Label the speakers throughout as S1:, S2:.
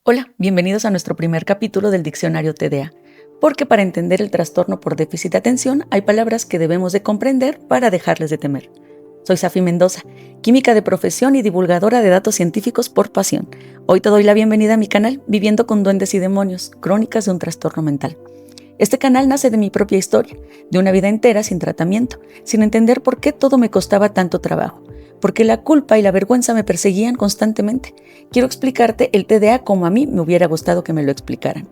S1: Hola, bienvenidos a nuestro primer capítulo del Diccionario TDA, porque para entender el trastorno por déficit de atención hay palabras que debemos de comprender para dejarles de temer. Soy Safi Mendoza, química de profesión y divulgadora de datos científicos por pasión. Hoy te doy la bienvenida a mi canal Viviendo con Duendes y Demonios, Crónicas de un Trastorno Mental. Este canal nace de mi propia historia, de una vida entera sin tratamiento, sin entender por qué todo me costaba tanto trabajo, porque la culpa y la vergüenza me perseguían constantemente. Quiero explicarte el TDA como a mí me hubiera gustado que me lo explicaran.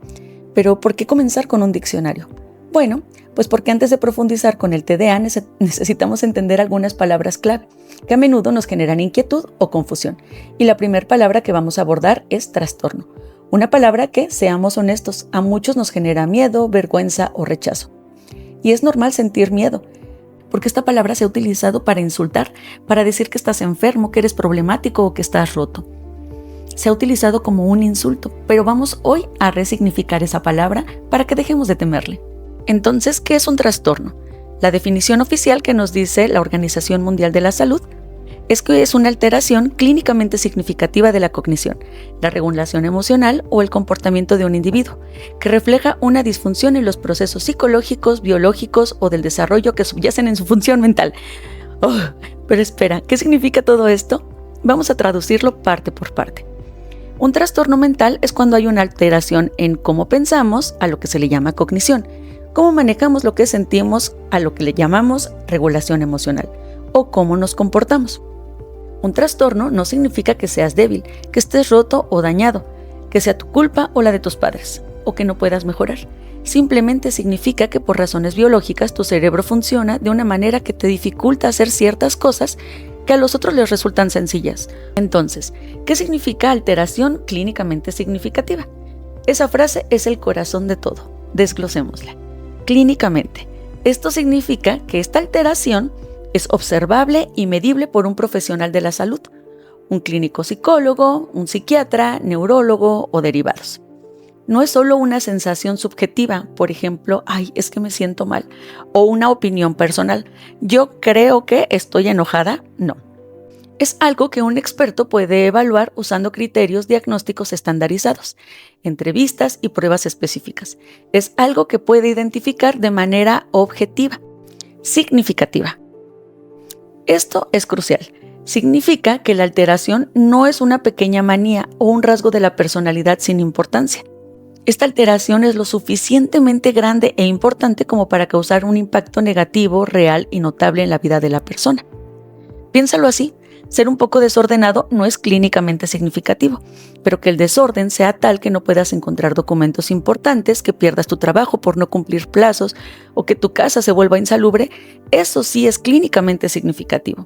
S1: Pero, ¿por qué comenzar con un diccionario? Bueno, pues porque antes de profundizar con el TDA necesitamos entender algunas palabras clave, que a menudo nos generan inquietud o confusión. Y la primera palabra que vamos a abordar es trastorno. Una palabra que, seamos honestos, a muchos nos genera miedo, vergüenza o rechazo. Y es normal sentir miedo, porque esta palabra se ha utilizado para insultar, para decir que estás enfermo, que eres problemático o que estás roto. Se ha utilizado como un insulto, pero vamos hoy a resignificar esa palabra para que dejemos de temerle. Entonces, ¿qué es un trastorno? La definición oficial que nos dice la Organización Mundial de la Salud es que es una alteración clínicamente significativa de la cognición, la regulación emocional o el comportamiento de un individuo, que refleja una disfunción en los procesos psicológicos, biológicos o del desarrollo que subyacen en su función mental. Pero espera, ¿qué significa todo esto? Vamos a traducirlo parte por parte. Un trastorno mental es cuando hay una alteración en cómo pensamos, a lo que se le llama cognición, cómo manejamos lo que sentimos, a lo que le llamamos regulación emocional, o cómo nos comportamos. Un trastorno no significa que seas débil, que estés roto o dañado, que sea tu culpa o la de tus padres, o que no puedas mejorar. Simplemente significa que por razones biológicas tu cerebro funciona de una manera que te dificulta hacer ciertas cosas que a los otros les resultan sencillas. Entonces, ¿qué significa alteración clínicamente significativa? Esa frase es el corazón de todo. Desglosémosla. Clínicamente. Esto significa que esta alteración es observable y medible por un profesional de la salud, un clínico psicólogo, un psiquiatra, neurólogo o derivados. No es solo una sensación subjetiva, por ejemplo, es que me siento mal, o una opinión personal, yo creo que estoy enojada, no. Es algo que un experto puede evaluar usando criterios diagnósticos estandarizados, entrevistas y pruebas específicas. Es algo que puede identificar de manera objetiva, significativa. Esto es crucial. Significa que la alteración no es una pequeña manía o un rasgo de la personalidad sin importancia. Esta alteración es lo suficientemente grande e importante como para causar un impacto negativo, real y notable en la vida de la persona. Piénsalo así, ser un poco desordenado no es clínicamente significativo, pero que el desorden sea tal que no puedas encontrar documentos importantes, que pierdas tu trabajo por no cumplir plazos o que tu casa se vuelva insalubre, eso sí es clínicamente significativo.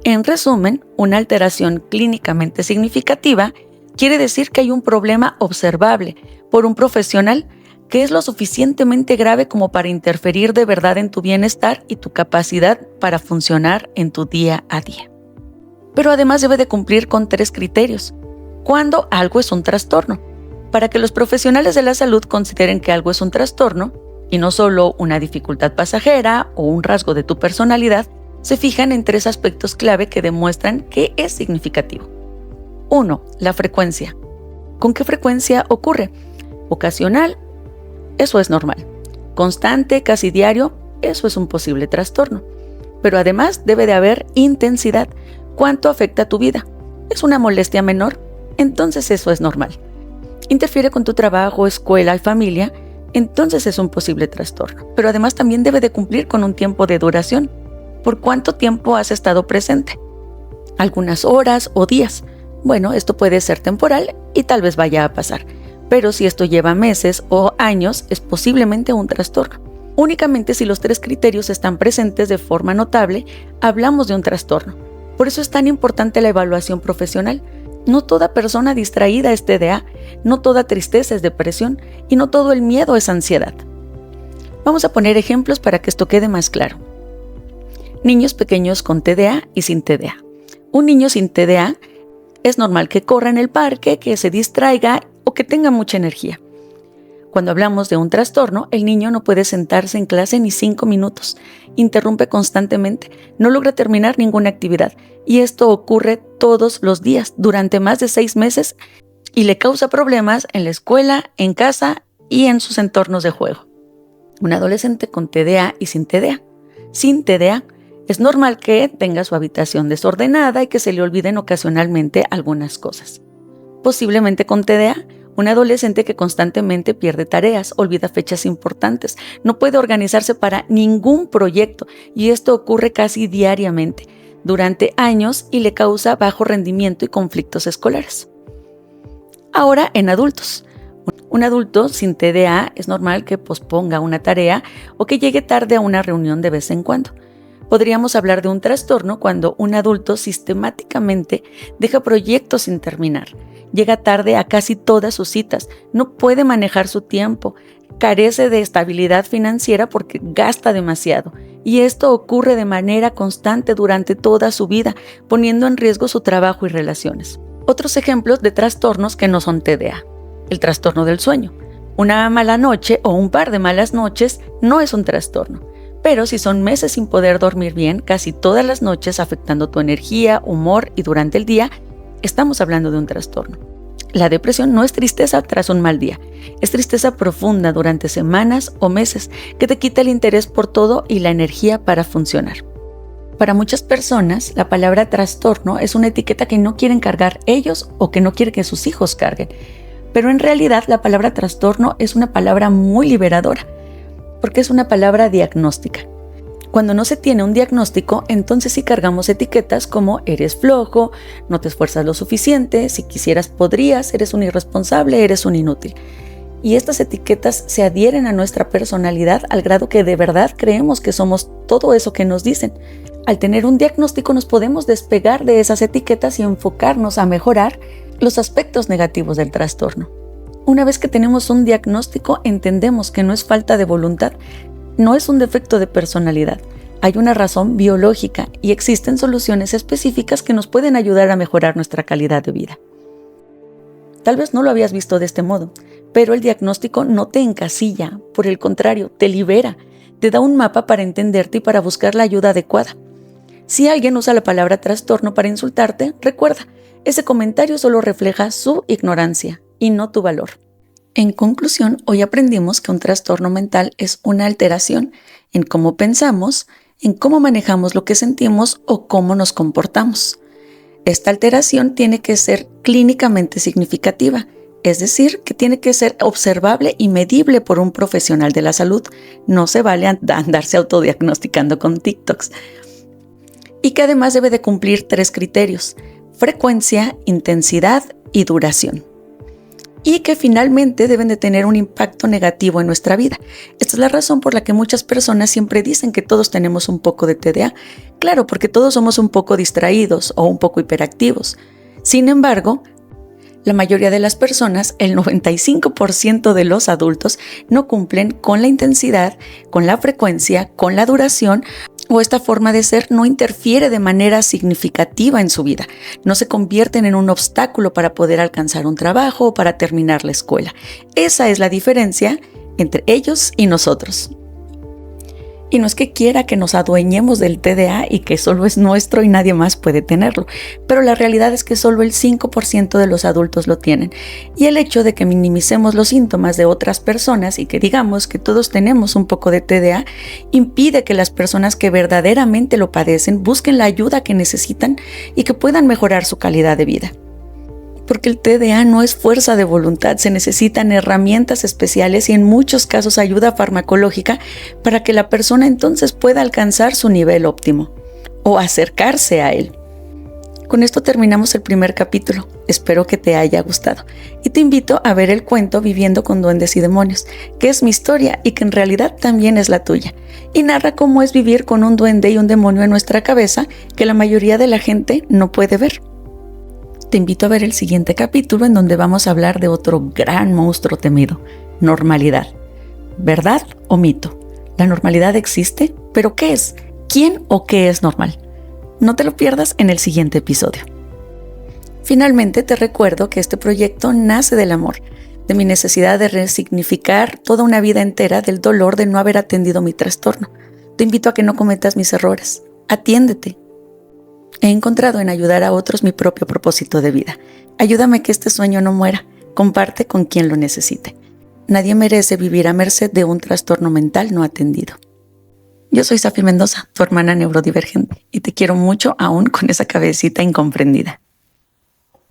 S1: En resumen, una alteración clínicamente significativa quiere decir que hay un problema observable por un profesional que es lo suficientemente grave como para interferir de verdad en tu bienestar y tu capacidad para funcionar en tu día a día. Pero además debe de cumplir con 3 criterios. ¿Cuándo algo es un trastorno? Para que los profesionales de la salud consideren que algo es un trastorno, y no solo una dificultad pasajera o un rasgo de tu personalidad, se fijan en 3 aspectos clave que demuestran que es significativo. 1. La frecuencia. ¿Con qué frecuencia ocurre? Ocasional, eso es normal. Constante, casi diario, eso es un posible trastorno. Pero además debe de haber intensidad. ¿Cuánto afecta a tu vida? ¿Es una molestia menor? Entonces eso es normal. ¿Interfiere con tu trabajo, escuela y familia? Entonces es un posible trastorno. Pero además también debe de cumplir con un tiempo de duración. ¿Por cuánto tiempo has estado presente? ¿Algunas horas o días? Bueno, esto puede ser temporal y tal vez vaya a pasar. Pero si esto lleva meses o años, es posiblemente un trastorno. Únicamente si los 3 criterios están presentes de forma notable, hablamos de un trastorno. Por eso es tan importante la evaluación profesional. No toda persona distraída es TDA, no toda tristeza es depresión y no todo el miedo es ansiedad. Vamos a poner ejemplos para que esto quede más claro. Niños pequeños con TDA y sin TDA. Un niño sin TDA es normal que corra en el parque, que se distraiga o que tenga mucha energía. Cuando hablamos de un trastorno, el niño no puede sentarse en clase ni 5 minutos, interrumpe constantemente, no logra terminar ninguna actividad y esto ocurre todos los días durante más de 6 meses y le causa problemas en la escuela, en casa y en sus entornos de juego. Un adolescente con TDA y sin TDA. Sin TDA, es normal que tenga su habitación desordenada y que se le olviden ocasionalmente algunas cosas. Posiblemente con TDA, un adolescente que constantemente pierde tareas, olvida fechas importantes, no puede organizarse para ningún proyecto y esto ocurre casi diariamente, durante años y le causa bajo rendimiento y conflictos escolares. Ahora en adultos. Un adulto sin TDA es normal que posponga una tarea o que llegue tarde a una reunión de vez en cuando. Podríamos hablar de un trastorno cuando un adulto sistemáticamente deja proyectos sin terminar, llega tarde a casi todas sus citas, no puede manejar su tiempo, carece de estabilidad financiera porque gasta demasiado. Y esto ocurre de manera constante durante toda su vida, poniendo en riesgo su trabajo y relaciones. Otros ejemplos de trastornos que no son TDA. El trastorno del sueño. Una mala noche o un par de malas noches no es un trastorno. Pero si son meses sin poder dormir bien, casi todas las noches afectando tu energía, humor y durante el día, estamos hablando de un trastorno. La depresión no es tristeza tras un mal día, es tristeza profunda durante semanas o meses que te quita el interés por todo y la energía para funcionar. Para muchas personas, la palabra trastorno es una etiqueta que no quieren cargar ellos o que no quieren que sus hijos carguen. Pero en realidad la palabra trastorno es una palabra muy liberadora, porque es una palabra diagnóstica. Cuando no se tiene un diagnóstico, entonces sí cargamos etiquetas como eres flojo, no te esfuerzas lo suficiente, si quisieras podrías, eres un irresponsable, eres un inútil. Y estas etiquetas se adhieren a nuestra personalidad al grado que de verdad creemos que somos todo eso que nos dicen. Al tener un diagnóstico nos podemos despegar de esas etiquetas y enfocarnos a mejorar los aspectos negativos del trastorno. Una vez que tenemos un diagnóstico, entendemos que no es falta de voluntad, no es un defecto de personalidad. Hay una razón biológica y existen soluciones específicas que nos pueden ayudar a mejorar nuestra calidad de vida. Tal vez no lo habías visto de este modo, pero el diagnóstico no te encasilla, por el contrario, te libera, te da un mapa para entenderte y para buscar la ayuda adecuada. Si alguien usa la palabra trastorno para insultarte, recuerda, ese comentario solo refleja su ignorancia y no tu valor. En conclusión, hoy aprendimos que un trastorno mental es una alteración en cómo pensamos, en cómo manejamos lo que sentimos o cómo nos comportamos. Esta alteración tiene que ser clínicamente significativa, es decir, que tiene que ser observable y medible por un profesional de la salud. No se vale andarse autodiagnosticando con TikToks. Y que además debe de cumplir 3 criterios: frecuencia, intensidad y duración. Y que finalmente deben de tener un impacto negativo en nuestra vida. Esta es la razón por la que muchas personas siempre dicen que todos tenemos un poco de TDA. Claro, porque todos somos un poco distraídos o un poco hiperactivos. Sin embargo, la mayoría de las personas, el 95% de los adultos, no cumplen con la intensidad, con la frecuencia, con la duración, o esta forma de ser no interfiere de manera significativa en su vida. No se convierten en un obstáculo para poder alcanzar un trabajo o para terminar la escuela. Esa es la diferencia entre ellos y nosotros. Y no es que quiera que nos adueñemos del TDA y que solo es nuestro y nadie más puede tenerlo, pero la realidad es que solo el 5% de los adultos lo tienen. Y el hecho de que minimicemos los síntomas de otras personas y que digamos que todos tenemos un poco de TDA, impide que las personas que verdaderamente lo padecen busquen la ayuda que necesitan y que puedan mejorar su calidad de vida. Porque el TDA no es fuerza de voluntad, se necesitan herramientas especiales y en muchos casos ayuda farmacológica para que la persona entonces pueda alcanzar su nivel óptimo o acercarse a él. Con esto terminamos el primer capítulo. Espero que te haya gustado y te invito a ver el cuento Viviendo con Duendes y Demonios, que es mi historia y que en realidad también es la tuya, y narra cómo es vivir con un duende y un demonio en nuestra cabeza que la mayoría de la gente no puede ver. Te invito a ver el siguiente capítulo en donde vamos a hablar de otro gran monstruo temido: normalidad. ¿Verdad o mito? ¿La normalidad existe? ¿Pero qué es? ¿Quién o qué es normal? No te lo pierdas en el siguiente episodio. Finalmente te recuerdo que este proyecto nace del amor, de mi necesidad de resignificar toda una vida entera del dolor de no haber atendido mi trastorno. Te invito a que no cometas mis errores. Atiéndete. He encontrado en ayudar a otros mi propio propósito de vida. Ayúdame a que este sueño no muera. Comparte con quien lo necesite. Nadie merece vivir a merced de un trastorno mental no atendido. Yo soy Safi Mendoza, tu hermana neurodivergente, y te quiero mucho aún con esa cabecita incomprendida.